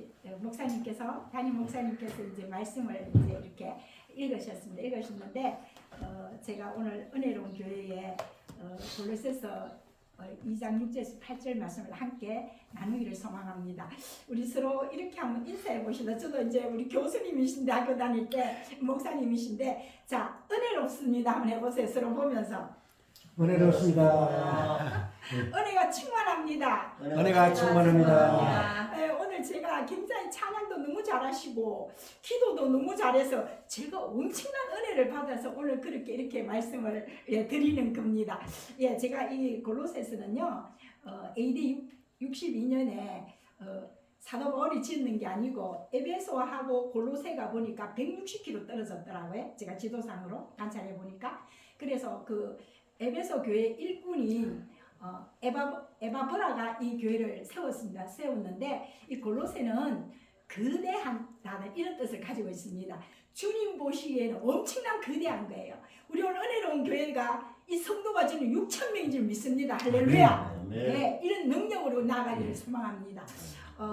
우리 목사님께서 담임 목사님께서 이제 말씀을 이제 이렇게 읽으셨는데 제가 오늘 은혜로운 교회에 골로새서 2장 6절에서 8절 말씀을 함께 나누기를 소망합니다. 우리 서로 이렇게 한번 인사해 보시다. 저도 이제 우리 교수님이신데 학교 다닐 때 목사님이신데 자 은혜롭습니다 한번 해보세요. 서로 보면서 은혜롭습니다. 은혜가 충만합니다. 은혜가 충만합니다. 오늘 제가 굉장히 찬양도 너무 잘하시고 기도도 너무 잘해서 제가 엄청난 은혜를 받아서 오늘 그렇게 이렇게 말씀을 드리는 겁니다. 제가 이 골로새서는요 AD 62년에 사도 바울이 짓는 게 아니고 에베소하고 골로새가 보니까 160km 떨어졌더라고요. 제가 지도상으로 관찰해 보니까. 그래서 그 에베소 교회 일꾼인 에바브라가 이 교회를 세웠는데 이 골로새는 거대하다는 이런 뜻을 가지고 있습니다. 주님 보시기에는 엄청난 거대한 거예요. 우리 오늘 은혜로운 교회가 이 성도가 지금 6,000명인 줄 믿습니다. 할렐루야. 네, 이런 능력으로 나아가기를 소망합니다.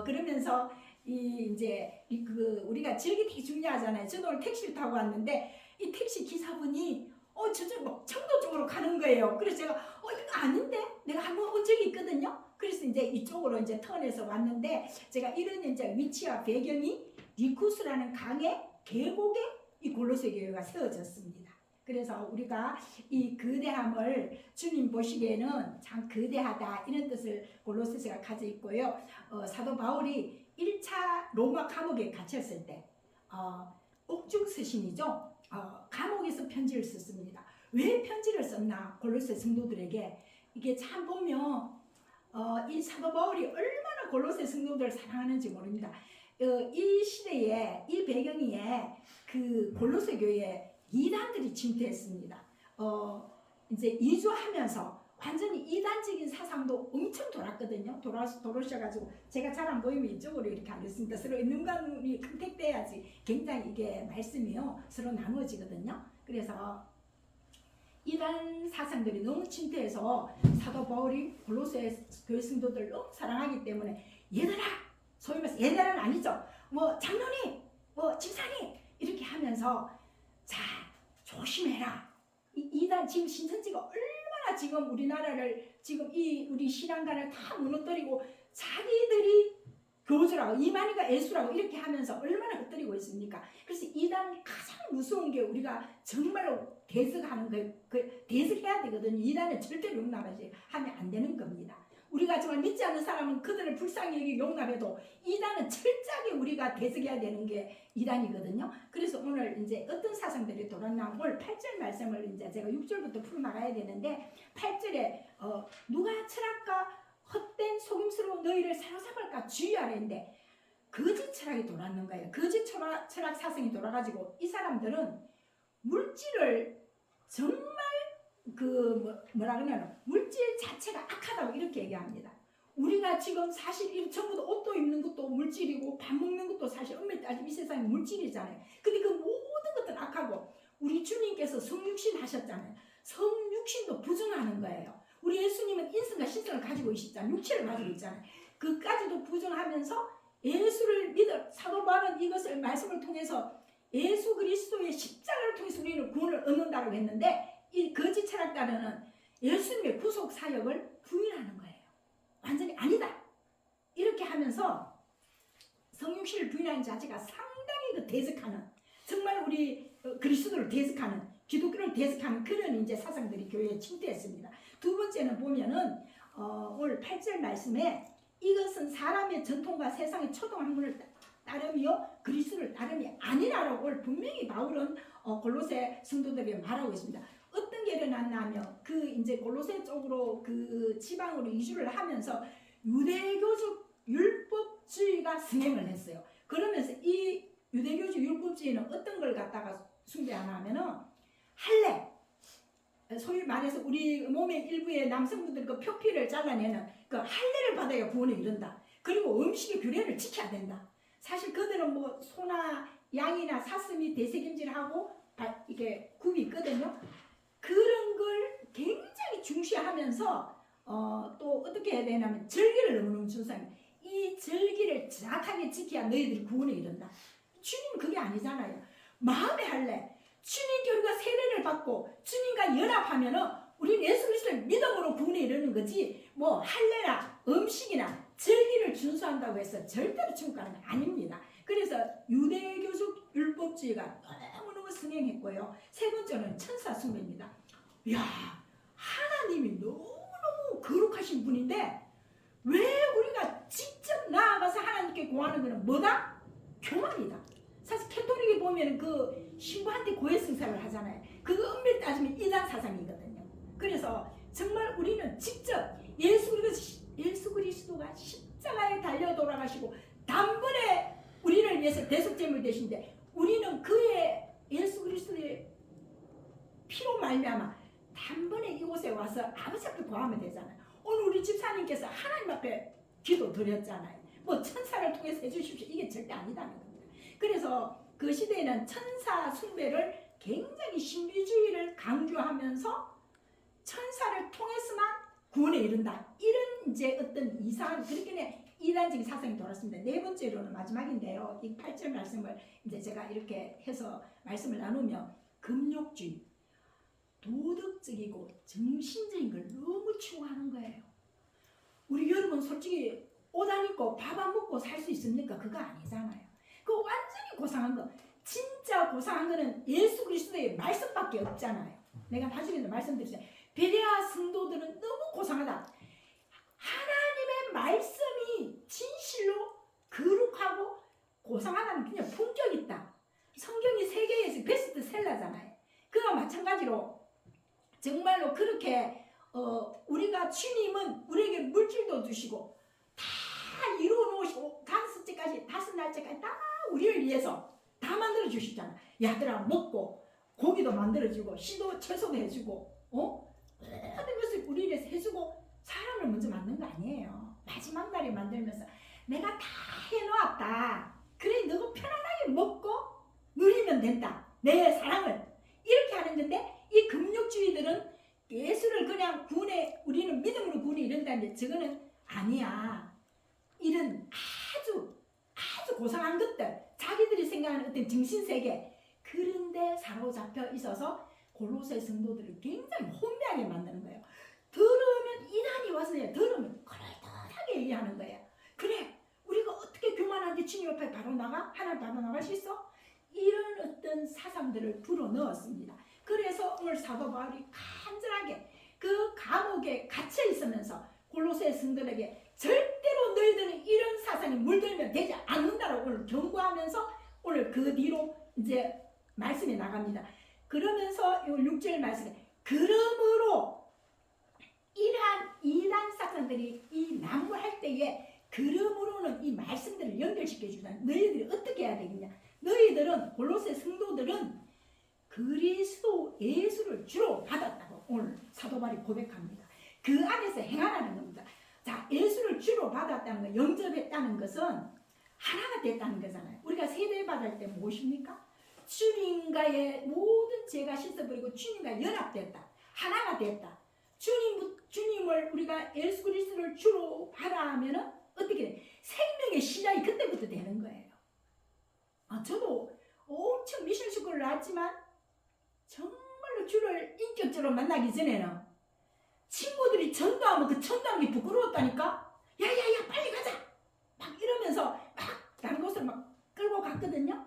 그러면서 우리가 지역이 되게 중요하잖아요. 저도 오늘 택시를 타고 왔는데 이 택시 기사분이 저쪽 뭐 청도 쪽으로 가는 거예요. 그래서 제가 이거 아닌데 내가 한번 온 적이 있거든요. 그래서 이제 이쪽으로 이제 턴해서 왔는데 제가 이런 이제 위치와 배경이 니쿠스라는 강의 계곡에 이 골로새 교회가 세워졌습니다. 그래서 우리가 이 거대함을 주님 보시기에는 참 거대하다 이런 뜻을 골로새서가 가지고 있고요. 사도 바울이 1차 로마 감옥에 갇혔을 때 옥중 스신이죠. 감옥에서 편지를 썼습니다. 왜 편지를 썼나? 골로새 성도들에게 이게 참 보면 이 사도 바울이 얼마나 골로새 성도들을 사랑하는지 모릅니다. 이 시대에 이 배경에 그 골로새 교회에 이단들이 침투했습니다. 이제 이주하면서 완전히 이단적인 사상도 엄청 돌았거든요. 돌으셔가지고 제가 잘 안 보이면 이쪽으로 이렇게 하겠습니다. 서로 눈감이 컨택돼야지 굉장히 이게 말씀이요 서로 나누어지거든요. 그래서 이단 사상들이 너무 침투해서 사도 바울이 골로새 교회 성도들 너무 사랑하기 때문에 얘들아, 소위 말해서 얘들은 아니죠. 뭐 장로님, 뭐 집사님 이렇게 하면서 자 조심해라. 이단 지금 신천지가 얼마나 지금 우리나라를 지금 우리 신앙가를 다 무너뜨리고 자기들이 교주라고 이만희가 예수라고 이렇게 하면서 얼마나 흩뜨리고 있습니까? 그래서 이단이 가장 무서운 게 우리가 정말로 대적하는 대적해야 되거든요. 이단은 절대로 용납하지 하면 안 되는 겁니다. 우리가 정말 믿지 않는 사람은 그들을 불쌍히 여기고 용납해도 이단은 철저하게 우리가 대적해야 되는 게 이단이거든요. 그래서 오늘 이제 어떤 사상들이 돌았나 오늘 8절 말씀을 이제 제가 6절부터 풀어나가야 되는데 8절에 누가 철학과 헛된 속임수로 너희를 사로잡을까 주의하려는데 거짓 철학이 돌았는 거예요. 거짓 철학 사상이 돌아가지고 이 사람들은 물질을 정말 뭐라 그러냐 물질 자체가 악하다고 이렇게 얘기합니다. 우리가 지금 사실 전부 다 옷도 입는 것도 물질이고 밥 먹는 것도 사실 엄밀히 따지면 이 세상에 물질이잖아요. 근데 그 모든 것들은 악하고 우리 주님께서 성육신 하셨잖아요. 성육신도 부정하는 거예요. 우리 예수님은 인성과 신성을 가지고 계시잖아요. 육체를 가지고 있잖아요. 그까지도 부정하면서 예수를 사도 바울은 이것을 말씀을 통해서 예수 그리스도의 십자가를 통해서 우리는 구원을 얻는다고 했는데 이 거짓 철학가들은 예수님의 구속 사역을 부인하는 거예요. 완전히 아니다. 이렇게 하면서 성육신을 부인하는 자체가 상당히 대적하는 정말 우리 그리스도를 대적하는 기독교를 대적하는 그런 이제 사상들이 교회에 침투했습니다. 두 번째는 보면은 오늘 8절 말씀에 이것은 사람의 전통과 세상의 초동 학문을 따름이요 그리스도를 따름이 아니라고 오늘 분명히 바울은 골로새 성도들에게 말하고 있습니다. 어떤 게 일어났나 하면 이제 골로새 쪽으로 그 지방으로 이주를 하면서 유대교주 율법주의가 승행을 했어요. 그러면서 이 유대교주 율법주의는 어떤 걸 갖다가 숭배하나 하면은 할례, 소위 말해서 우리 몸의 일부의 남성분들 그 표피를 잘라내는 그 할례를 받아야 구원에 이른다. 그리고 음식의 규례를 지켜야 된다. 사실 그들은 뭐 소나 양이나 사슴이 대세김질하고 이게 굽이 있거든요. 그런 걸 굉장히 중시하면서 또 어떻게 해야 되냐면 절기를 너무너무 중시합니다. 이 절기를 잘 정확하게 지켜야 너희들이 구원에 이른다. 주님 그게 아니잖아요. 마음에 할래. 주님께 우리가 세례를 받고 주님과 연합하면은 우리는 예수 그리스도를 믿음으로 구원에 이르는 거지 뭐 할례나 음식이나 절기를 준수한다고 해서 절대로 천국 가는 건 아닙니다. 그래서 유대교적 율법주의가 너무너무 승행했고요. 세 번째는 천사 숭배입니다. 이야, 하나님이 너무너무 거룩하신 분인데 왜 우리가 직접 나아가서 하나님께 구하는 것은 뭐다? 교만이다. 사실 캐톨릭에 보면 그 신부한테 고해성사를 하잖아요. 그거 엄밀히 따지면 이단 사상이거든요. 그래서 정말 우리는 직접 예수 그리스도가 십자가에 달려 돌아가시고 단번에 우리를 위해서 대속제물 되신데 우리는 그의 예수 그리스도의 피로 말미암아 단번에 이곳에 와서 아버지 앞에 구하면 되잖아요. 오늘 우리 집사님께서 하나님 앞에 기도 드렸잖아요. 뭐 천사를 통해서 해주십시오. 이게 절대 아니다는 겁니다. 그래서 그 시대에는 천사 숭배를 굉장히 신비주의를 강조하면서 천사를 통해서만 구원에 이른다. 이런 이제 어떤 이상한 그렇게 이단적인 사상이 돌았습니다. 네 번째로는 마지막인데요. 이 8절 말씀을 이제 제가 이렇게 해서 말씀을 나누면 금욕주의, 도덕적이고 정신적인 걸 너무 추구하는 거예요. 우리 여러분 솔직히 옷 안 입고 밥 안 먹고 살 수 있습니까? 그거 아니잖아요. 그거 완전히 고상한 거. 진짜 고상한 거는 예수 그리스도의 말씀밖에 없잖아요. 내가 나중에도 말씀드리잖아요. 베레아 성도들은 너무 고상하다. 하나님의 말씀이 진실로 거룩하고 고상하다는 그냥 품격 있다. 성경이 세계에서 베스트셀러잖아요. 그와 마찬가지로 정말로 그렇게 우리가 주님은 우리에게 물질도 주시고 다 이루어 놓으시고 다섯 날째까지 다 우리를 위해서 다 만들어 주시잖아. 야들아 먹고 고기도 만들어 주고 씨도 채소도 해주고 모든 것을 우리 위해서 해주고 사람을 먼저 만든 거 아니에요. 마지막 날에 만들면서 내가 다 해놓았다. 그래 너가 편안하게 먹고 누리면 된다. 내 사랑을 이렇게 하는 건데 이 금욕주의들은 예수를 그냥 구원에 우리는 믿음으로 구원에 이른다는데 저거는 아니야. 이런 아주 고상한 것들 자기들이 생각하는 어떤 정신세계 그런데 사로잡혀 있어서 골로새 성도들을 굉장히 혼미하게 만드는 거예요. 들으면 이단이 와서 들으면 그럴듯하게 얘기하는 거예요. 그래 우리가 어떻게 교만한데 주님 앞에 바로 나가? 하나님 바로 나갈 수 있어? 이런 어떤 사상들을 불어넣었습니다. 그래서 오늘 사도 바울이 간절하게 그 감옥에 갇혀 있으면서 골로새 성도들에게 절대로 너희들은 이런 사상이 물들면 되지 않는다라고 오늘 경고하면서 오늘 그 뒤로 이제 말씀이 나갑니다. 그러면서 이 6절 말씀에 그러므로 이러한 이단 사상들이 이 난무할 때에 그러므로는 이 말씀들을 연결시켜 주다. 너희들이 어떻게 해야 되겠냐? 너희들은 골로새 성도들은 그리스도 예수를 주로 받았다고 오늘 사도 바울이 고백합니다. 그 안에서 행하라는 겁니다. 자, 예수를 주로 받았다는 거, 영접했다는 것은 하나가 됐다는 거잖아요. 우리가 세례받을 때 무엇입니까? 주님과의 모든 죄가 씻어버리고 주님과 연합됐다. 하나가 됐다. 주님을 우리가 예수 그리스도를 주로 받아 하면은 어떻게 돼? 생명의 시작이 그때부터 되는 거예요. 저도 엄청 미션스쿨을 나왔지만 정말로 주를 인격적으로 만나기 전에는 친구들이 전도하면 그 전도하는 게 부끄러웠다니까. 야야야 빨리 가자 막 이러면서 막 다른 곳으로 막 끌고 갔거든요.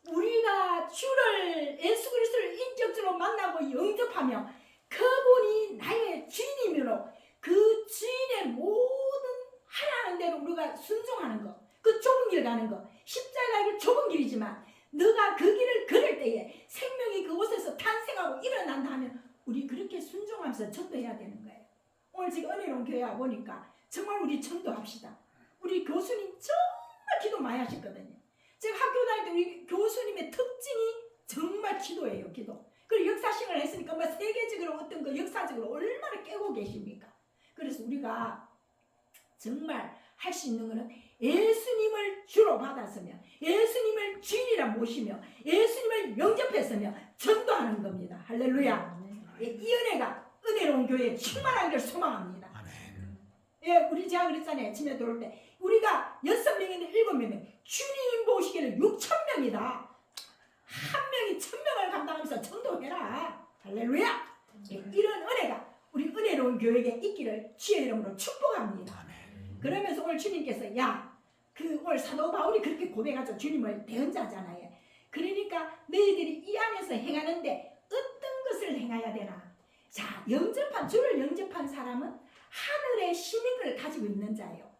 우리가 주를 예수 그리스도를 인격적으로 만나고 영접하며 그분이 나의 주인이므로 그 주인의 모든 하라는 대로 우리가 순종하는 거, 그 좁은 길 가는 거, 십자가의 좁은 길이지만 너가 그 길을 걸을 때에 생명이 그곳에서 탄생하고 일어난다 하면 우리 그렇게 순종하면서 전도해야 되는 거예요. 오늘 지금 은혜로운 교회 와 보니까 정말 우리 전도합시다. 우리 교수님 정말 기도 많이 하셨거든요. 제가 학교 다닐 때 우리 교수님의 특징이 정말 기도예요. 기도. 그리고 역사식을 했으니까 뭐 세계적으로 어떤 거 역사적으로 얼마나 깨고 계십니까? 그래서 우리가 정말 할 수 있는 거는 예수님을 주로 받았으며 예수님을 주인이라 모시며 예수님을 영접했으며 전도하는 겁니다. 할렐루야. 이 은혜가 은혜로운 교회에 충만하기를 소망합니다. 예, 우리 제가 그랬잖아요. 집에 들어올 때 우리가 6명인데 7명, 주님 보시기에는 6,000명이다. 한 명이 1,000명을 감당하면서 전도해라. 할렐루야. 이런 은혜가 우리 은혜로운 교회에 있기를 주의 이름으로 축복합니다. 그러면서 오늘 주님께서 오늘 사도 바울이 그렇게 고백하죠. 주님을 대언자잖아요. 그러니까 너희들이 이 안에서 행하는데 어떤 것을 행해야 되나? 자, 주를 영접한 사람은 하늘의 시민권을 가지고 있는 자예요.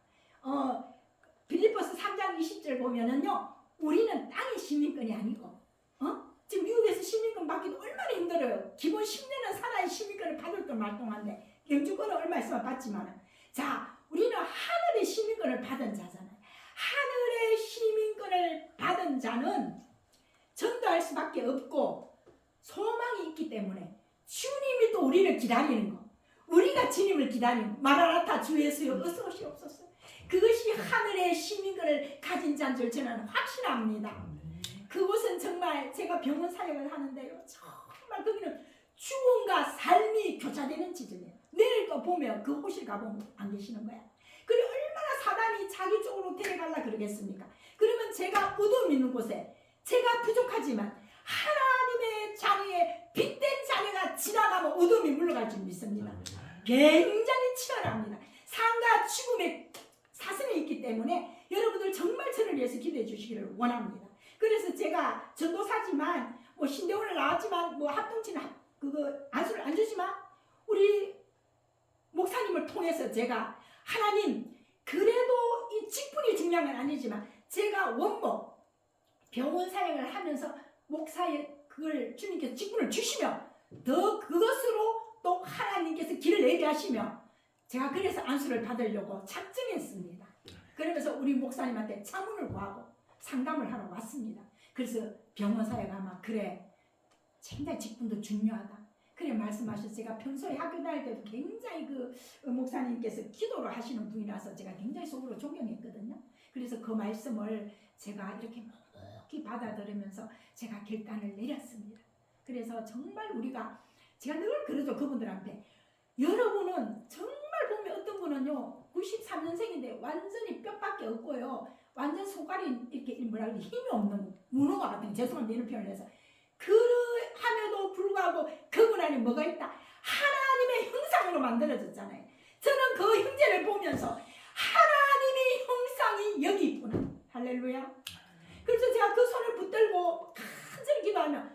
빌립보서 3장 20절 보면은요, 우리는 땅의 시민권이 아니고, 지금 미국에서 시민권 받기도 얼마나 힘들어요. 기본 10년은 살아야 시민권을 받을 걸 말동한데, 영주권은 얼마 있으면 받지만, 자, 우리는 하늘의 시민권을 받은 자잖아요. 하늘의 시민권을 받은 자는 전도할 수밖에 없고 소망이 있기 때문에 주님이 또 우리를 기다리는 거, 우리가 주님을 기다리는 마라나타 주 예수여 어서 오시옵소서. 그것이 하늘의 시민권을 가진 자인 줄 저는 확신합니다. 그곳은 정말 제가 병원 사역을 하는데요, 정말 거기는 죽음과 삶이 교차되는 지점이에요. 내일 또 보면 그 호실 가보면 안 계시는 거야. 그래 얼마나 사단이 자기 쪽으로 데려가려 그러겠습니까? 그러면 제가 어둠 있는 곳에 제가 부족하지만 하나님의 자녀의 빛된 자녀가 지나가면 어둠이 물러갈 줄 믿습니다. 굉장히 치열합니다. 삶과 죽음의 사슬에 있기 때문에 여러분들 정말 저를 위해서 기도해 주시기를 원합니다. 그래서 제가 전도사지만 신대원을 나왔지만 합동치는 그거 안수를 안 주지만 우리 목사님을 통해서 제가 하나님, 그래도 이 직분이 중요한 건 아니지만 제가 원목 병원 사역을 하면서 목사의 그걸 주님께서 직분을 주시며 더 그것으로 또 하나님께서 길을 내게 하시며 제가 그래서 안수를 받으려고 작정했습니다. 그러면서 우리 목사님한테 차문을 구하고 상담을 하러 왔습니다. 그래서 병원 사역하면 그래, 굉장히 직분도 중요하다. 그래 말씀하셔서 제가 평소에 학교 다닐 때도 굉장히 그 목사님께서 기도를 하시는 분이라서 제가 굉장히 속으로 존경했거든요. 그래서 그 말씀을 제가 이렇게 묵묵히 받아들이면서 제가 결단을 내렸습니다. 그래서 정말 제가 늘 그러죠, 그분들한테. 여러분은 정말 보면 어떤 분은요 93년생인데 완전히 뼈밖에 없고요, 완전 손가락이 이렇게 힘이 없는 문어가 같은, 죄송한데 이런 표현을 해서 그러함에도 불구하고 그분 안에 뭐가 있다? 하나님의 형상으로 만들어졌잖아요. 저는 그 형제를 보면서 하나님의 형상이 여기 있구나. 할렐루야. 그래서 제가 그 손을 붙들고 간절히 기도하면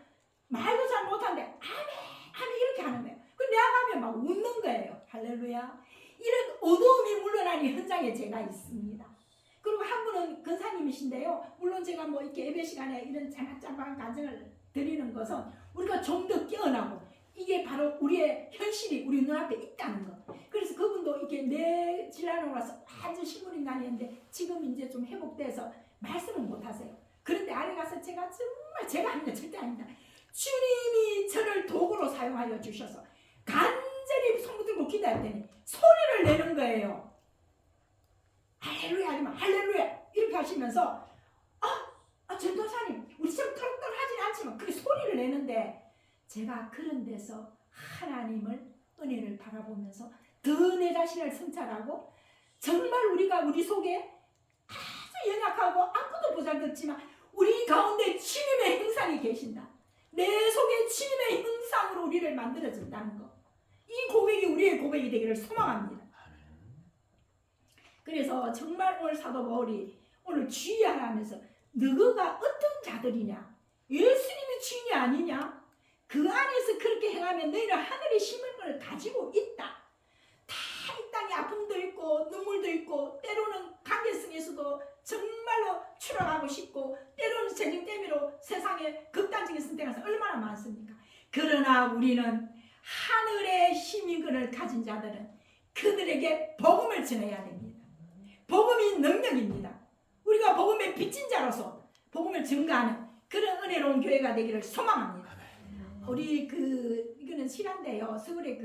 말도 잘 못하는데 아멘 이렇게 하는 거예요. 그래서 내가 가면 막 웃는 거예요. 할렐루야. 이런 어두움이 물러나는 현장에 제가 있습니다. 그리고 한 분은 근사님이신데요, 물론 제가 이렇게 예배 시간에 이런 짤막짤막한 가정을 드리는 것은 우리가 좀 더 깨어나고 이게 바로 우리의 현실이 우리 눈앞에 있다는 것. 그래서 그분도 이렇게 내 질환으로 와서 완전 식물인간이었는데 지금 이제 좀 회복돼서 말씀을 못 하세요. 그런데 아래 가서 제가 아닙니다. 절대 아닙니다. 주님이 저를 도구로 사용하여 주셔서 간절히 손 들고 기도했더니 소리를 내는 거예요. 할렐루야 아니면 할렐루야 이렇게 하시면서 전도사님 우리처럼 털털하진 않지만 그렇게 소리를 내는데 제가 그런 데서 하나님을 은혜를 바라보면서 더 내 자신을 성찰하고 정말 우리 속에 아주 연약하고 아무도 보잘것지만 우리 가운데 주님의 형상이 계신다. 내 속에 주님의 형상으로 우리를 만들어준다는 것. 이 고백이 우리의 고백이 되기를 소망합니다. 그래서 정말 오늘 사도 바울이 오늘 주의하라 하면서 너희가 어떤 자들이냐? 예수님이 주인이 아니냐? 그 안에서 그렇게 행하면 너희는 하늘의 시민권을 가지고 있다. 다 이 땅에 아픔도 있고 눈물도 있고 때로는 관계성에서도 정말로 추락하고 싶고 때로는 재능 때문에 세상에 극단적인 선택에서 얼마나 많습니까? 그러나 우리는 하늘의 시민권을 가진 자들은 그들에게 복음을 전해야 됩니다. 복음이 능력입니다. 우리가 복음의 빚진 자로서 복음을 증거하는 그런 은혜로운 교회가 되기를 소망합니다. 우리 이거는 실화인데요. 서울에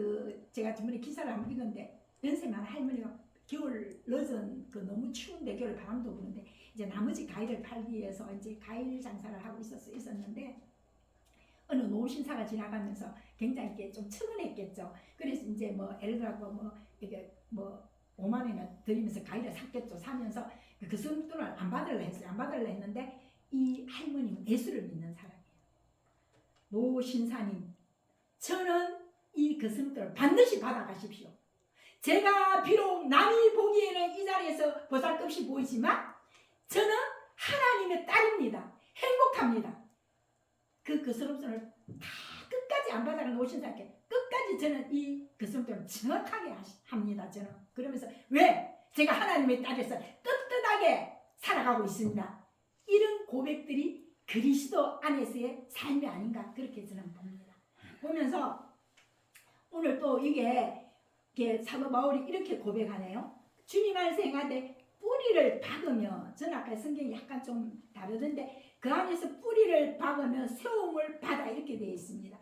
제가 전번에 기사를 한번 읽었는데 연세 많은 할머니가 겨울 늦은 너무 추운데 겨울 바람도 부는데 이제 나머지 과일을 팔기 위해서 이제 과일 장사를 하고 있었는데 어느 노신사가 지나가면서 굉장히 이렇게 좀 측은했겠죠. 그래서 이제 예를 들어 이게 5만 원이나 드리면서 과일을 샀겠죠. 사면서 그 성돈을 안 받으려 했어요. 안 받으려 했는데 이 할머니는 예수를 믿는 사람이에요. 노 신사님, 저는 이 그 성돈을 반드시 받아가십시오. 제가 비록 남이 보기에는 이 자리에서 보살급이 보이지만 저는 하나님의 딸입니다. 행복합니다. 그 성돈을 다 끝까지 안 받아가 노신 사람께 끝까지 저는 이 그 성돈을 정확하게 합니다. 저는 그러면서 왜? 제가 하나님의 딸에서 떳떳하게 살아가고 있습니다. 이런 고백들이 그리스도 안에서의 삶이 아닌가 그렇게 저는 봅니다. 보면서 오늘 또 이게 사도 바울이 이렇게 고백하네요. 주님 안에서 행하되 뿌리를 박으며, 저는 아까 성경이 약간 좀 다르던데 그 안에서 뿌리를 박으며 세움을 받아 이렇게 되어 있습니다.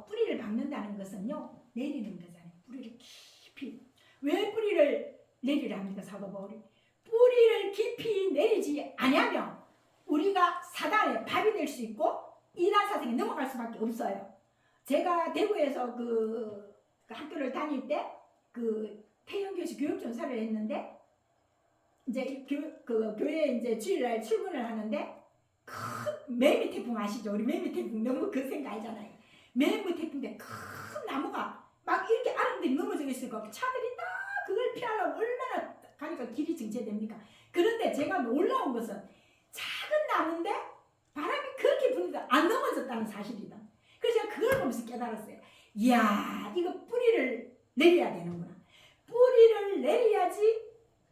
뿌리를 박는다는 것은요 내리는 거잖아요. 뿌리를 깊이. 왜 뿌리를 내리라 합니까 사도 바울이? 뿌리를 깊이 내리지 아니하면 우리가 사단의 밥이 될 수 있고 이단 사생에 넘어갈 수밖에 없어요. 제가 대구에서 그 학교를 다닐 때 그 태영교시 교육전사를 했는데 이제 그 교회에 이제 주일날 출근을 하는데 큰 매미 태풍 아시죠? 우리 매미 태풍 너무 그 생각 알잖아요. 매미 태풍인데 큰 나무가 막 이렇게 아름들이 넘어져 있으니까 차들이 다 그걸 피하려고 얼마나 가니까 길이 정체됩니까? 그런데 제가 놀라운 것은 작은 나무인데 바람이 그렇게 부는데 안 넘어졌다는 사실이다. 그래서 제가 그걸 보면서 깨달았어요. 이야, 이거 뿌리를 내려야 되는구나. 뿌리를 내려야지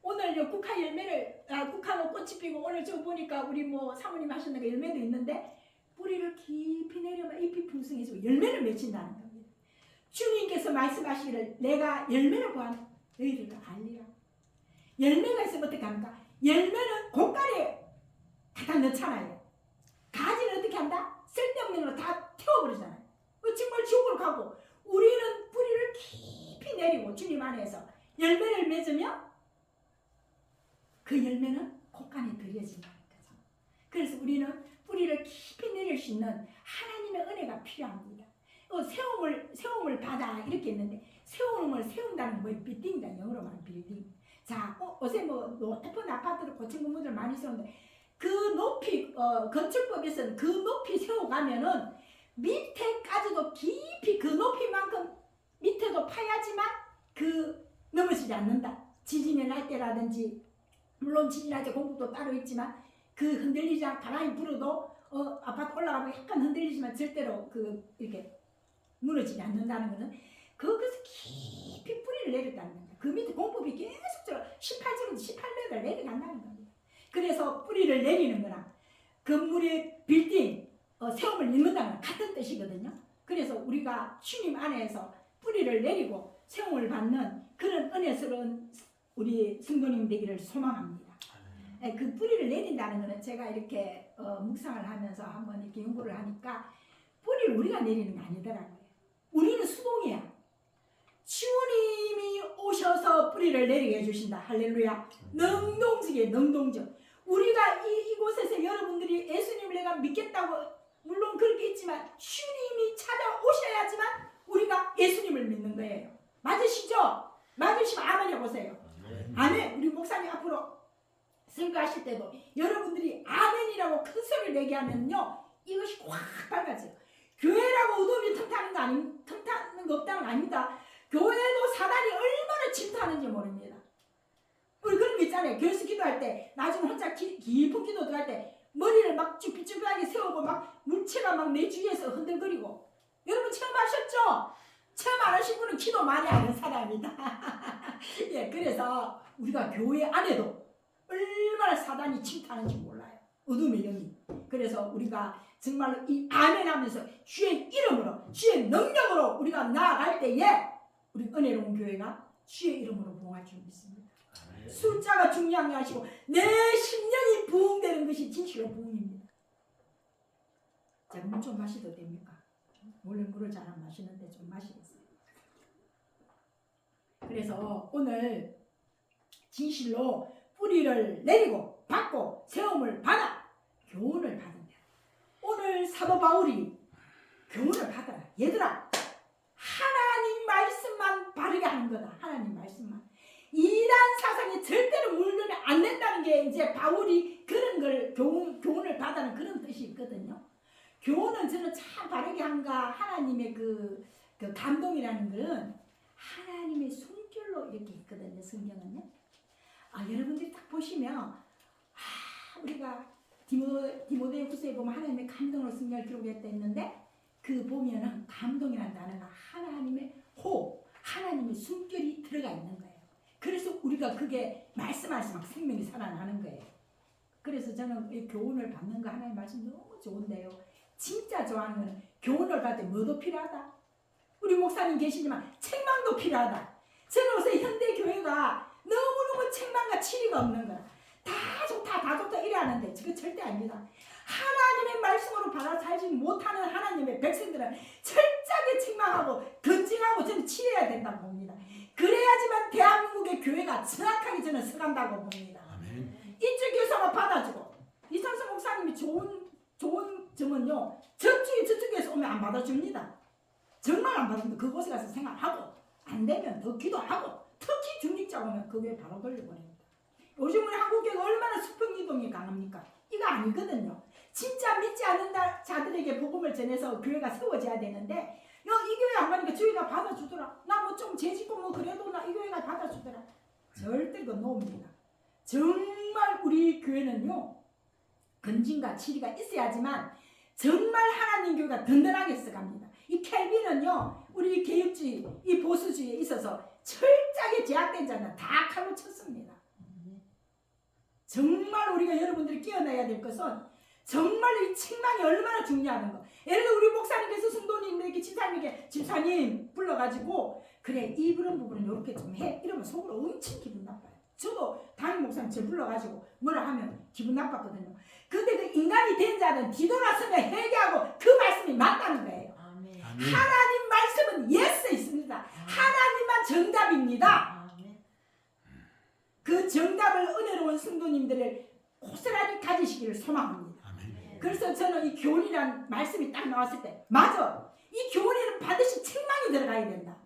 오늘 국화 열매를 국화가 꽃이 피고 오늘 저 보니까 우리 뭐 사모님 하시는 거 열매도 있는데 뿌리를 깊이 내려면 잎이 풍성해지고 열매를 맺힌다는 겁니다. 주님께서 말씀하시기를 내가 열매를 구한 너희들도 알리라. 열매가 있으면 어떻게 합니까? 열매는 고가리에 다 넣잖아요. 가지는 어떻게 한다? 쓸데없는 걸로 다 태워버리잖아요. 정말 지옥으로 가고 우리는 뿌리를 깊이 내리고 주님 안에서 열매를 맺으면 그 열매는 곳간에 들여진다는 거죠. 그래서 우리는 뿌리를 깊이 내릴 수 있는 하나님의 은혜가 필요합니다. 세움을 받아 이렇게 했는데 세움을 세운다는 뭐 빌딩이다. 영어로 말하면 빌딩. 자, 요새 뭐 높은 아파트를 고층 건물들 많이 세우는데 그 높이 건축법에서는 그 높이 세워가면은 밑에까지도 깊이 그 높이만큼 밑에도 파야지만 넘어지지 않는다. 지진이 날 때라든지 물론 지진할 때 공급도 따로 있지만 그 흔들리지 않고 바람이 불어도 아파트 올라가면 약간 흔들리지만 절대로 이렇게 무너지지 않는다는 것은 거기서 깊이 뿌리를 내렸다는 겁니다. 그 밑에 공법이 계속적으로 18m 내려간다는 겁니다. 그래서 뿌리를 내리는 거랑 건물의 빌딩 세움을 잇는다는 같은 뜻이거든요. 그래서 우리가 주님 안에서 뿌리를 내리고 세움을 받는 그런 은혜스러운 우리 성도님 되기를 소망합니다. 그 뿌리를 내린다는 것은 제가 이렇게 묵상을 하면서 한번 이렇게 연구를 하니까 뿌리를 우리가 내리는 게 아니더라고요. 우리는 수동이야. 주님이 오셔서 뿌리를 내리게 해주신다. 할렐루야. 능동적이에요. 능동적. 우리가 이곳에서 여러분들이 예수님을 내가 믿겠다고 물론 그렇게 있지만 주님이 찾아오셔야지만 우리가 예수님을 믿는 거예요. 맞으시죠? 맞으시면 아멘 해보세요. 아멘. 우리 목사님 앞으로 선교하실 때도 여러분들이 아멘이라고 큰 소리를 내게 하면요 이것이 확 밝아져요. 교회라고 어둠이 틈타는 거 없다는 거 아닙니다. 교회도 사단이 얼마나 침투하는지 모릅니다. 우리 그런 거 있잖아요. 교회에서 기도할 때 나중에 혼자 깊은 기도 들어갈 때 머리를 막 쭈삣쭈삣하게 세우고 막 물체가 막 내 주위에서 흔들거리고. 여러분 체험하셨죠? 체험 안 하신 분은 기도 많이 하는 사람이다. 예, 그래서 우리가 교회 안에도 얼마나 사단이 침투하는지 몰라요. 어둠의 영이. 그래서 우리가 정말로 이 아멘 하면서 주의 이름으로 주의 능력으로 우리가 나아갈 때에 우리 은혜로운 교회가 주의 이름으로 부흥할 줄 믿습니다. 숫자가 중요한 게 아니고 내 심령이 부흥되는 것이 진실로 부흥입니다. 자, 물 좀 마셔도 됩니까? 원래 물을 잘 안 마시는데 좀 마시겠어요. 그래서 오늘 진실로 뿌리를 내리고 받고 세움을 받아 교훈을 받은다. 오늘 사도 바울이 교훈을 받아라. 얘들아, 하나님 말씀만 바르게 하는 거다. 하나님 말씀만. 이단 사상에 절대로 물들면 안 된다는 게 이제 바울이 그런 걸 교훈을 받아는 그런 뜻이 있거든요. 교훈은 저는 참 바르게 한가 하나님의 그 감동이라는 것은 하나님의 손길로 이렇게 있거든요. 성경은요. 여러분들이 딱 보시면 우리가 디모데후서에 보면 하나님의 감동으로 성경을 기록했다 했는데 그 보면은 감동이라는 단어가 하나님의 호흡, 하나님의 숨결이 들어가 있는 거예요. 그래서 우리가 그게 말씀하시면 생명이 살아나는 거예요. 그래서 저는 이 교훈을 받는 거 하나님 말씀 너무 좋은데요. 진짜 좋아하는 거는 교훈을 받을 때 뭐도 필요하다. 우리 목사님 계시지만 책망도 필요하다. 저는 요새 현대 교회가 너무너무 책망과 치리가 없는 거야. 다 좋다 이래 하는데 그거 절대 아닙니다. 하나님의 말씀으로 받아 살지 못하는 하나님의 백성들은 철저하게 책망하고 던징하고 저는 치려야 된다고 봅니다. 그래야지만 대한민국의 교회가 정확하게 저는 서간다고 봅니다. 아멘. 이쪽 교사가 받아주고 이상수 목사님이 좋은 점은요, 저쪽에서 오면 안 받아줍니다. 정말 안 받아줍니다. 그곳에 가서 생활하고 안 되면 더 기도하고 특히 중직자 오면 그 교회 바로 돌려버립니다. 요즘 우리 한국교회가 얼마나 수평이동이 강합니까? 이거 아니거든요. 진짜 믿지 않는 자들에게 복음을 전해서 교회가 세워져야 되는데 이 교회 안 가니까 저희가 받아주더라. 나 뭐 좀 죄짓고 뭐 그래도 나 이 교회가 받아주더라. 절대 그건 노입니다. 정말 우리 교회는요, 건진과 치리가 있어야지만 정말 하나님 교회가 든든하게 써갑니다. 이 켈빈은요, 우리 개혁주의, 이 보수주의에 있어서 철저하게 제약된 자는 다 칼로 쳤습니다. 정말 우리가 여러분들이 깨어나야 될 것은 정말 이 책망이 얼마나 중요한 거. 예를 들어 우리 목사님께서 성도님에게 집사님 불러가지고 그래 이 그런 부분은 이렇게 좀 해 이러면 속으로 엄청 기분 나빠요. 저도 담임 목사님 저 불러가지고 뭐라 하면 기분 나빴거든요. 근데 그 인간이 된 자는 뒤돌아서면 회개하고 그 말씀이 맞다는 거예요. 아멘. 하나님 말씀은 예스 있습니다. 하나님만 정답입니다. 그 정답을 은혜로운 성도님들을 고스란히 가지시기를 소망합니다. 아멘. 그래서 저는 이 교훈이란 말씀이 딱 나왔을 때 맞아. 이 교훈에는 반드시 책망이 들어가야 된다.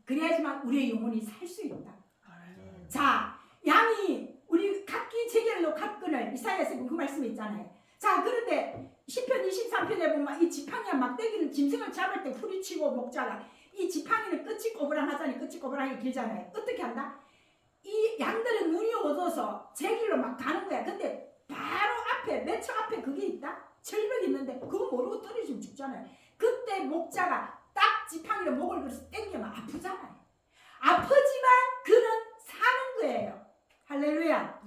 그래야지만 우리의 영혼이 살 수 있다. 자, 양이 우리 각기 제결로 각근을 이사야에서 그 말씀이 있잖아요. 자, 그런데 시편 23편에 보면 이 지팡이와 막대기는 짐승을 잡을 때 후리치고 목자가 이 지팡이는 끝이 꼬부랑하자니 끝이 꼬부랑이 길잖아요. 어떻게 한다? 이 양들은 눈이 어두워서 제 길로 막 가는 거야. 근데 바로 앞에 몇 초 앞에 그게 있다? 철벽이 있는데 그거 모르고 떨어지면 죽잖아요. 그때 목자가 딱 지팡이로 목을 그래서 당기면 아프잖아요. 아프지만 그는 사는 거예요. 할렐루야.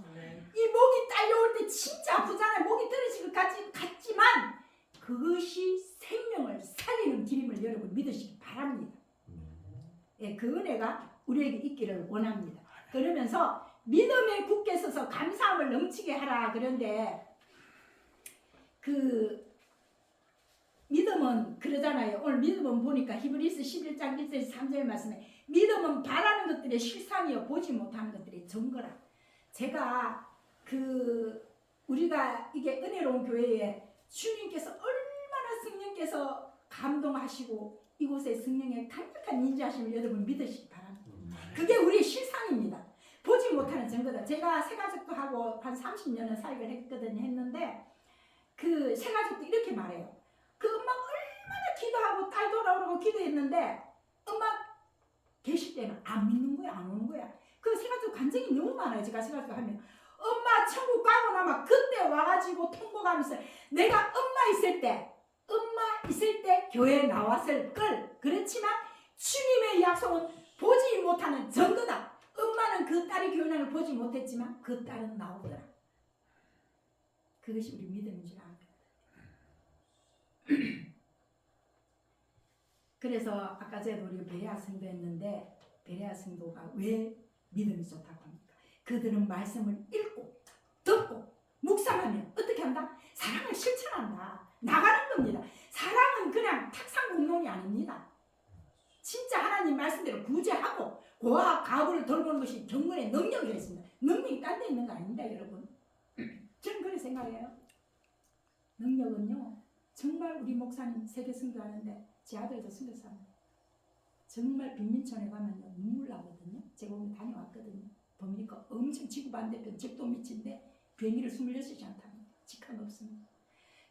이 목이 딸려올 때 진짜 아프잖아요. 목이 떨어질 것 같지만 그것이 생명을 살리는 길임을 여러분 믿으시기 바랍니다. 예, 그 은혜가 우리에게 있기를 원합니다. 그러면서 믿음에 굳게 서서 감사함을 넘치게 하라. 그런데 그 믿음은 그러잖아요. 오늘 믿음은 보니까 히브리서 11장 1절에서 3절 말씀에 믿음은 바라는 것들의 실상이요 보지 못하는 것들의 증거라. 제가 우리가 이게 은혜로운 교회에 주님께서 얼마나 성령께서 감동하시고 이곳에 성령의 강력한 인자하심을 여러분 믿으시기 바랍니다. 그게 우리의 실상입니다. 보지 못하는 증거다. 제가 새가족도 하고 한 30년을 사역을 했는데 그 새가족도 이렇게 말해요. 그 엄마가 얼마나 기도하고 딸 돌아오라고 기도했는데 엄마 계실 때는 안 믿는 거야, 안 오는 거야. 그 새가족 간증이 너무 많아요. 제가 새가족 하면 엄마 천국 가고 나면 그때 와가지고 통곡하면서 내가 엄마 있을 때 교회에 나왔을 걸. 그렇지만 주님의 약속은 보지 못하는 증거다. 엄마는 그 딸이 교회 나는 걸 보지 못했지만 그 딸은 나오더라. 그것이 우리 믿음인 줄 압니다. 그래서 아까 전에 우리가 베레아 성도 했는데 베레아 성도가 왜 믿음이 좋다고 합니까? 그들은 말씀을 읽고 듣고 묵상하면 어떻게 한다? 사랑을 실천한다. 나가는 겁니다. 사랑은 그냥 탁상 공론이 아닙니다. 진짜 하나님 말씀대로 구제하고 고아 가부를 돌보는 것이 경건의 능력이 있습니다. 능력이 딴 데 있는 거 아닙니다, 여러분. 저는 그렇게 생각해요. 능력은요, 정말 우리 목사님 세계 선교하는데 제 아들도 선교사입니다. 정말 빈민촌에 가면 눈물 나거든요. 제가 오늘 다녀왔거든요. 보니까 엄청 지구 반대편 적도 밑인데 비행기를 26시간 탑니다. 직항 없습니다.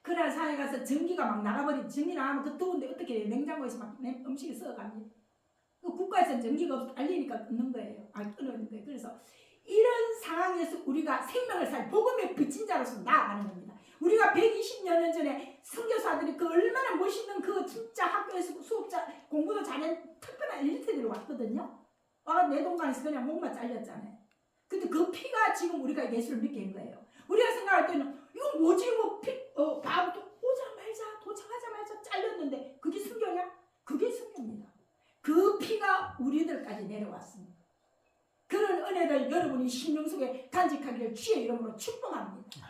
그날 산에 가서 전기가 막 나가버리면 전기 나가면 그 더운데 어떻게 냉장고에서 막 음식이 썩어갑니다. 그 국가에서는 전기가 알리니까 끊는 거예요. 끊는 거예요. 그래서 이런 상황에서 우리가 생명을 살 복음의 빚진 자로서 나아가는 겁니다. 우리가 120년 전에 선교사들이 그 얼마나 멋있는 그 진짜 학교에서 수업자 공부도 잘한 특별한 엘리트들이 왔거든요. 내 동간에서 그냥 목만 잘렸잖아요. 근데 그 피가 지금 우리가 예수를 믿게 한 거예요. 우리가 생각할 때는 이거 뭐지 바보도 오자마자 도착하자마자 잘렸는데 그게 순교냐? 그게 순교입니다. 그 피가 우리들까지 내려왔습니다. 그런 은혜를 여러분이 심령 속에 간직하기를 주의 이름으로 축복합니다.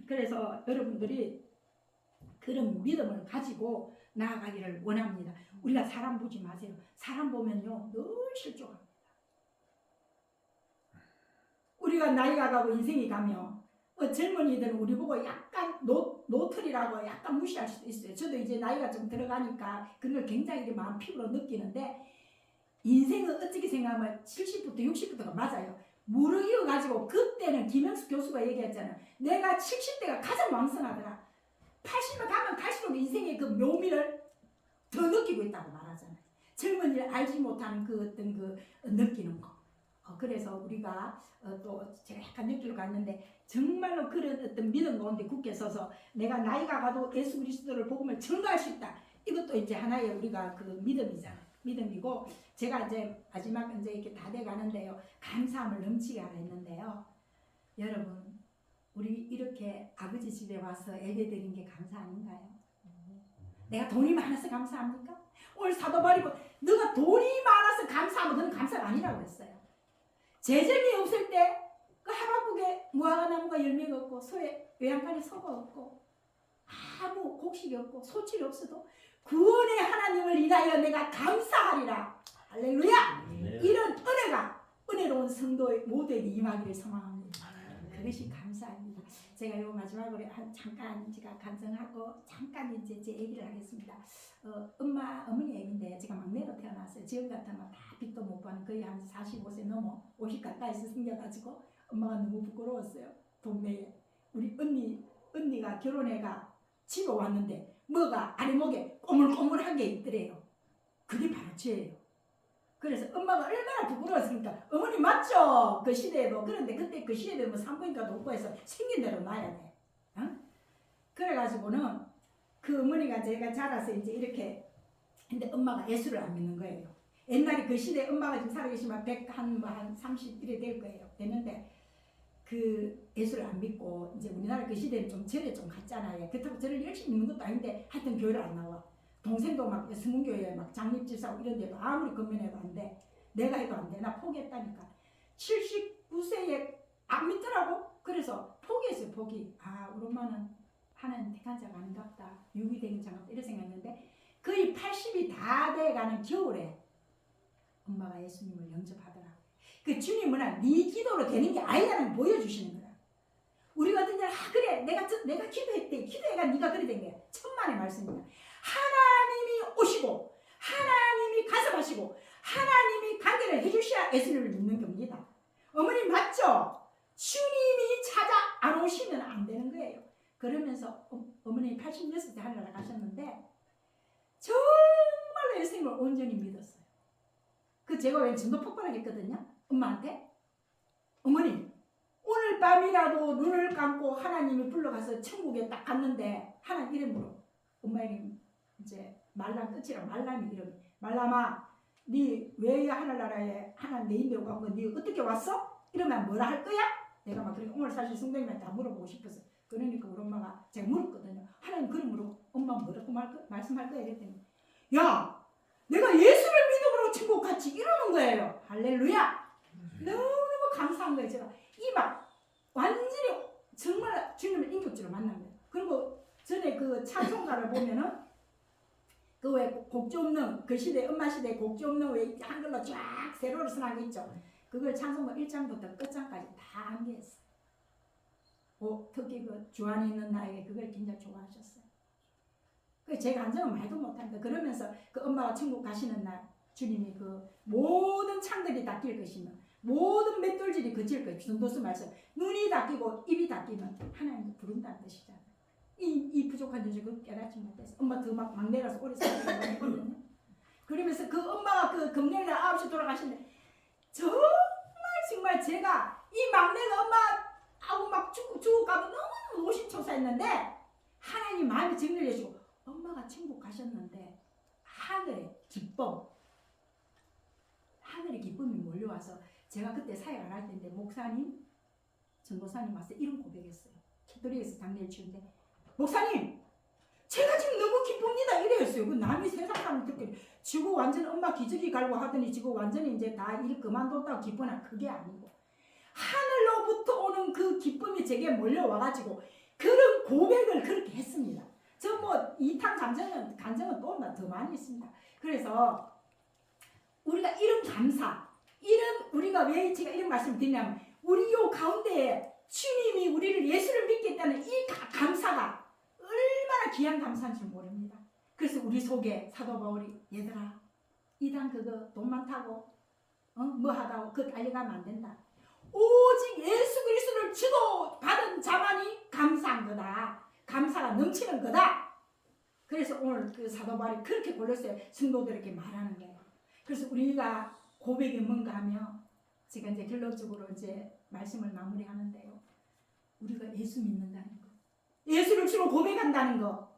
그래서 여러분들이 그런 믿음을 가지고 나아가기를 원합니다. 우리가 사람 보지 마세요. 사람 보면요 늘 실족합니다. 우리가 나이가 가고 인생이 가면 젊은이들은 우리 보고 약간 노틀이라고 약간 무시할 수도 있어요. 저도 이제 나이가 좀 들어가니까 그런 걸 굉장히 마음 피부로 느끼는데 인생은 어떻게 생각하면 70부터 60부터가 맞아요. 무르기어 가지고 그때는 김영수 교수가 얘기했잖아요. 내가 70대가 가장 왕성하더라. 80을 가면 갈수록 인생의 그 묘미를 더 느끼고 있다고 말하잖아요. 젊은이를 알지 못하는 그 어떤 그 느끼는 거. 그래서 우리가 또 제가 약간 느끼러 갔는데 정말로 그런 어떤 믿음 가운데 굳게 서서 내가 나이가 가도 예수 그리스도를 복음을 전가할 수 있다. 이것도 이제 하나의 우리가 그 믿음이잖아요. 믿음이고 제가 이제 마지막 이제 이렇게 다 돼 가는데요. 감사함을 넘치게 하라 했는데요. 여러분 우리 이렇게 아버지 집에 와서 예배 드린 게 감사 아닌가요? 내가 돈이 많아서 감사합니까? 오늘 사도 바리고 너가 돈이 많아서 감사하면 너는 감사가 아니라고 했어요. 재정이 없을 때 그 하박국에 무화과나무가 열매가 없고 소에 외양간에 소가 없고 아무 곡식이 없고 소출이 없어도 구원의 하나님을 인하여 내가 감사하리라. 할렐루야. 네. 이런 은혜로운 성도의 모두에게 임하기를 소망합니다. 그것이 감사합니다. 제가 요 마지막으로 잠깐 제가 간증하고 잠깐 이제 제 얘기를 하겠습니다. 어머니 얘기인데 제가 막내로 태어났어요. 지금 같으면 다 빚도 못 받는 거의 한 45세 넘어 50 가까이서 생겨가지고 엄마가 너무 부끄러웠어요. 동네에 우리 언니가 결혼해가 집에 왔는데 뭐가 아래목에 꼬물꼬물한 게 있더래요. 그게 바로 죄예요. 그래서 엄마가 얼마나 부끄러웠습니까? 어머니 맞죠? 그 시대에도. 그런데 그때 그 시대에도 뭐 산부인과도 없고 해서 생긴 대로 놔야 돼. 그래가지고는 그 어머니가 제가 자라서 이제 이렇게 근데 엄마가 예수를 안 믿는 거예요. 옛날에 그 시대에 엄마가 지금 살아계시면 100한 30 이래 될 거예요. 됐는데 그 예수를 안 믿고 이제 우리나라 그 시대는 좀 절에 좀 갔잖아요. 그렇다고 절을 열심히 믿는 것도 아닌데 하여튼 교회를 안 나와. 동생도 막 성문교회 막 장립집사고 이런 데도 아무리 건면해도 안 돼. 내가 해도 안 돼. 나 포기했다니까. 79세에 안 믿더라고. 그래서 포기했어요. 포기. 우리 엄마는 하나님 택한 자가 아닌갑다. 유기된 자가 이렇게 생각했는데 거의 80이 다 돼가는 겨울에 엄마가 예수님을 영접하더라. 그 주님 뭐냐 네 기도로 되는 게 아니라는 걸 보여주시는 거야. 우리가 어떤 날 그래 내가 기도했대. 기도해가 네가 그래 된 거야. 천만의 말씀이야. 하나님이 오시고 하나님이 가섭하시고 하나님이 관계를 해주셔야 예수님을 믿는 겁니다. 어머니 맞죠? 주님이 찾아 안 오시면 안 되는 거예요. 그러면서 어머니 86세 하늘나라 가셨는데 정말로 예수님을 온전히 믿었어요. 그 제가 왜 전도 폭발하겠거든요. 엄마한테 어머니 오늘 밤이라도 눈을 감고 하나님이 불러가서 천국에 딱 갔는데 하나님 이름으로 엄마 이름 이제 말람 끝이라 말람이 이름 말람아 네 왜 하늘나라에 하나님 내 인도로 간 거 네 어떻게 왔어? 이러면 뭐라 할 거야? 내가 막 그러니까 오늘 사실 성도님한테 다 물어보고 싶어서 그러니까 우리 엄마가 제가 물었거든요. 하나님 그러므로 엄마 뭐라고 말씀할 거야? 이랬더니 야 내가 예수를 믿음으로 천국 갔지 이러는 거예요. 할렐루야. 너무너무 감사한 거예요. 제가 이막 완전히 정말 주님을 인격적으로 만난 거예요. 그리고 전에 그 찬송가를 보면은 그 왜 곡조 없는 그 시대 엄마 시대 곡조 없는 왜 한글로 쫙 세로로 써난 게 있죠. 그걸 찬송가 1장부터 끝장까지 다 암기했어요. 특히 그 주안에 있는 나에게 그걸 굉장히 좋아하셨어요. 그 제가 안정은 말도 못합니다. 그러면서 그 엄마가 천국 가시는 날 주님이 그 모든 창들이 닫힐 것이며 모든 맷돌질이 그칠 것이며 전도서 말씀 눈이 닫히고 입이 닫히면 하나님을 부른다는 뜻이잖아요. 이 부족한 여자를 깨닫지 못해서 엄마 더 막내라서 오래 살고 했거든요. 그러면서 그 엄마가 그 금요일 날 9시 돌아가시는데 정말 제가 이 막내가 엄마하고 막 죽어가면 너무 노심초사했는데 하나님 마음에 정리를 해주고 엄마가 천국 가셨는데 하늘의 기쁨이 몰려와서 제가 그때 사역 안 할 때인데 목사님, 전도사님 와서 이런 고백했어요. 캐토릭에서 장례를 치는데 목사님 제가 지금 너무 기쁩니다 이랬어요. 그 남이 세상 사람 듣기 지구 완전 엄마 기저귀 갈고 하더니 지금 완전히 이제 다 일 그만뒀다고 기쁘나 그게 아니고 하늘로부터 오는 그 기쁨이 제게 몰려와가지고 그런 고백을 그렇게 했습니다. 저 뭐 이탕 간증은 또 더 많이 있습니다. 그래서 우리가 이런 감사, 우리가 왜 제가 이런 말씀을 드리냐면 우리 요 가운데에 주님이 우리를 예수를 믿겠다는 이 감사가 얼마나 귀한 감사인 줄 모릅니다. 그래서 우리 속에 사도 바울이 얘들아 이단 그거 돈 많다고 뭐 하다고 그거 달려가면 안 된다. 오직 예수 그리스도를 주도 받은 자만이 감사한 거다. 감사가 넘치는 거다. 그래서 오늘 그 사도 바울이 그렇게 골로새 성도들에게 말하는 거예요. 그래서 우리가 고백이 뭔가 하며 제가 이제 결론적으로 이제 말씀을 마무리하는데요. 우리가 예수 믿는다는 거, 예수를 주로 고백한다는 거,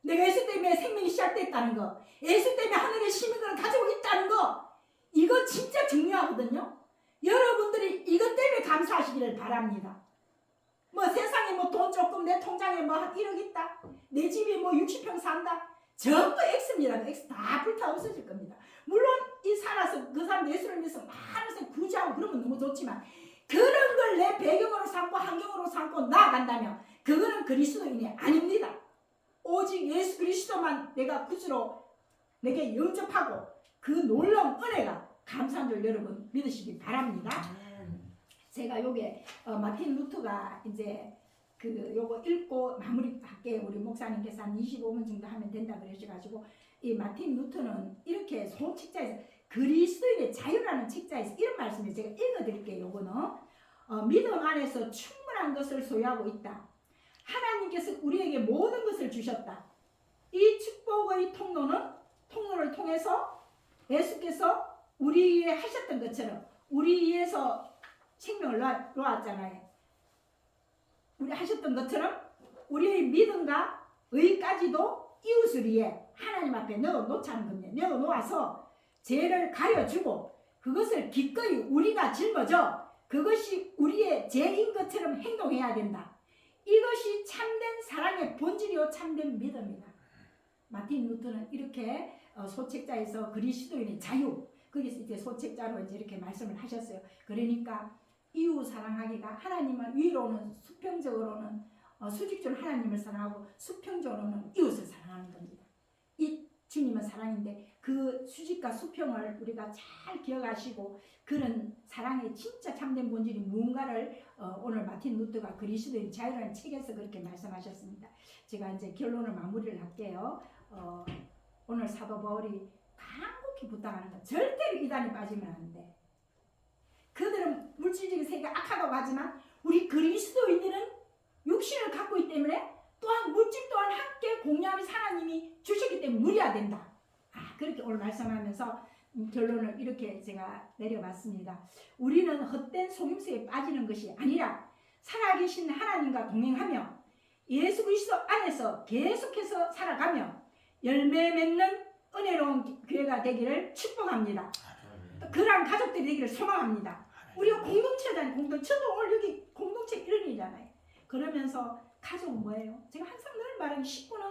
내가 예수 때문에 생명이 시작됐다는 거, 예수 때문에 하늘의 시민권을 가지고 있다는 거, 이거 진짜 중요하거든요. 여러분들이 이것 때문에 감사하시기를 바랍니다. 뭐 세상에 뭐 돈 조금 내 통장에 뭐 한 1억 있다, 내 집이 뭐 60평 산다, 전부 X입니다. X 다 불타 없어질 겁니다. 물론 이 살아서 그 사람 예수를 믿어서 많은 생 구제하고 그러면 너무 좋지만 그런 걸 내 배경으로 삼고 환경으로 삼고 나아간다면 그거는 그리스도인이 아닙니다. 오직 예수 그리스도만 내가 구주로 내게 영접하고 그 놀라운 은혜가 감사한 줄 여러분 믿으시기 바랍니다. 제가 요게 마틴 루터가 이제 그 요거 읽고 마무리할게요. 우리 목사님께서 한 25분 정도 하면 된다 그러셔가지고 이 마틴 루터는 이렇게 소책자에서 그리스도인의 자유라는 책자에서 이런 말씀을 제가 읽어드릴게요. 요거는 믿음 안에서 충분한 것을 소유하고 있다. 하나님께서 우리에게 모든 것을 주셨다. 이 축복의 통로를 통해서 예수께서 우리 위해 하셨던 것처럼 우리 위해서 생명을 놓았잖아요. 우리 하셨던 것처럼 우리의 믿음과 의까지도 이웃을 위해 하나님 앞에 넣어놓자는 겁니다. 넣어놓아서 죄를 가려주고 그것을 기꺼이 우리가 짊어져 그것이 우리의 죄인 것처럼 행동해야 된다. 이것이 참된 사랑의 본질이요 참된 믿음이다. 마틴 루터는 이렇게 소책자에서 그리스도인의 자유 거기서 이제 소책자로 이제 이렇게 말씀을 하셨어요. 그러니까 이웃 사랑하기가 하나님을 위로는 수평적으로는 수직적으로 하나님을 사랑하고 수평적으로는 이웃을 사랑하는 겁니다. 이 주님은 사랑인데 그 수직과 수평을 우리가 잘 기억하시고 그런 사랑의 진짜 참된 본질이 무언가를 오늘 마틴 루터가 그리스도인 자유라는 책에서 그렇게 말씀하셨습니다. 제가 이제 결론을 마무리를 할게요. 오늘 사도 바울이 간곡히 부탁하는 거 절대로 이단에 빠지면 안 돼. 그들은 물질적인 세계가 악하다고 하지만 우리 그리스도인들은 육신을 갖고 있기 때문에 또한 물질 또한 함께 공유하면서 하나님이 주셨기 때문에 누려야 된다. 그렇게 오늘 말씀하면서 결론을 이렇게 제가 내려봤습니다. 우리는 헛된 속임수에 빠지는 것이 아니라 살아계신 하나님과 동행하며 예수 그리스도 안에서 계속해서 살아가며 열매 맺는 은혜로운 교회가 되기를 축복합니다. 그러한 가족들이 되기를 소망합니다. 우리가 공동체잖아요. 저도 오늘 여기 공동체 이런 일이잖아요. 그러면서 가족은 뭐예요? 제가 항상 늘 말하는 식구는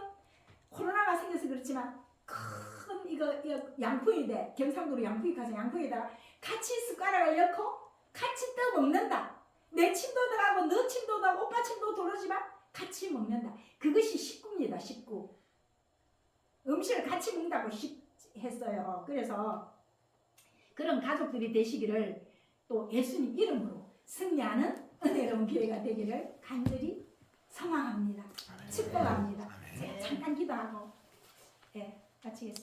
코로나가 생겨서 그렇지만 큰 이거 양푼이 돼. 경상도로 양푼이 가서 양푼에다가 같이 숟가락을 넣고 같이 떠 먹는다. 내 침도 들어가고 너 침도 들어가고 오빠 침도 들어오지만 같이 먹는다. 그것이 식구입니다. 식구. 음식을 같이 먹는다고 했어요. 그래서 그런 가족들이 되시기를 또 예수님 이름으로 승리하는 은혜로운 교회가 되기를 간절히 소망합니다. 축복합니다. 제가 잠깐 기도하고 마치겠습니다.